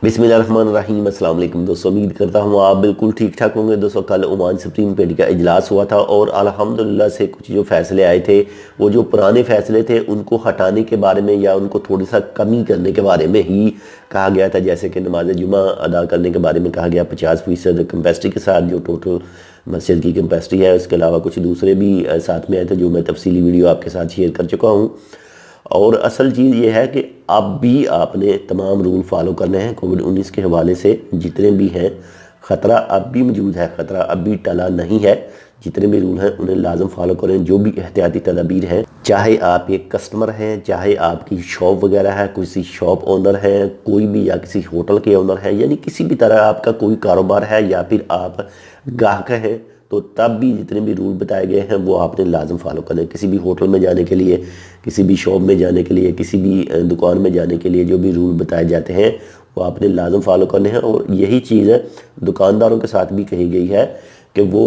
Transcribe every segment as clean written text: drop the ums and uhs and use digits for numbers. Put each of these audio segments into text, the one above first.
बिस्मिल्लाहिर्रहमानिर्रहीम। अस्सलाम वालेकुम दोस्तों, उम्मीद करता हूँ आप बिल्कुल ठीक ठाक होंगे। दोस्तों, कल ओमान सुप्रीम पेटी का इजलास हुआ था और अल्हम्दुलिल्लाह से कुछ जो फ़ैसले आए थे, वो जो पुराने फ़ैसले थे उनको हटाने के बारे में या उनको थोड़ी सा कमी करने के बारे में ही कहा गया था। जैसे कि नमाज जुमा अदा करने के बारे में कहा गया 50% कैपेसिटी के साथ, जो टोटल मस्जिद की कैपेसिटी है। उसके अलावा कुछ दूसरे भी साथ में आए थे, जो मैं तफसीली वीडियो आपके साथ शेयर कर चुका हूँ। और असल चीज़ ये है कि अब भी आपने तमाम रूल फॉलो करने हैं। कोविड-19 के हवाले से जितने भी हैं, ख़तरा अब भी मौजूद है, ख़तरा अब भी टला नहीं है। जितने भी रूल हैं उन्हें लाजम फॉलो करें। जो भी एहतियाती तदाबीर हैं, चाहे आप एक कस्टमर हैं, चाहे आपकी शॉप वगैरह है, किसी शॉप ओनर हैं, कोई भी, या किसी होटल के ओनर हैं, यानी किसी भी तरह आपका कोई कारोबार है या फिर आप ग्राहक हैं, तो तब भी जितने भी रूल बताए गए हैं वो आपने लाजम फॉलो करने। किसी भी होटल में जाने के लिए, किसी भी शॉप में जाने के लिए, किसी भी दुकान में जाने के लिए जो भी रूल बताए जाते हैं वो आपने लाजम फॉलो करने हैं। और यही चीज़ दुकानदारों के साथ भी कही गई है कि वो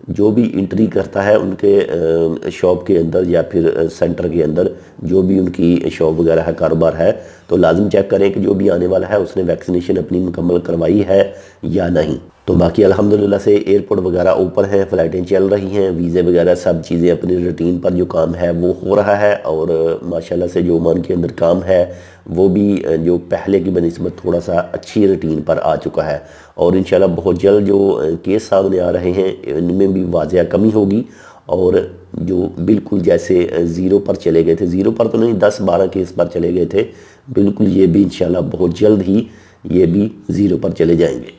जो भी एंट्री करता है उनके शॉप के अंदर या फिर सेंटर के अंदर, जो भी उनकी शॉप वगैरह है, कारोबार है, तो लाजम चेक करें कि जो भी आने वाला है उसने वैक्सीनेशन अपनी मुकम्मल करवाई है या नहीं। तो बाकी अल्हम्दुलिल्लाह से एयरपोर्ट वगैरह ओपन हैं, फ़्लाइटें चल रही हैं, वीज़े वगैरह सब चीज़ें अपनी रूटीन पर जो काम है वो हो रहा है। और माशाल्लाह से जो ओमान के अंदर काम है वो भी जो पहले की बनिस्बत थोड़ा सा अच्छी रूटीन पर आ चुका है। और इंशाल्लाह बहुत जल्द जो केस सामने आ रहे हैं इनमें भी वाज़िया कमी होगी। और जो बिल्कुल जैसे ज़ीरो पर चले गए थे, ज़ीरो पर तो नहीं, 10-12 केस पर चले गए थे, बिल्कुल ये भी इंशाल्लाह बहुत जल्द ही ये भी ज़ीरो पर चले जाएंगे।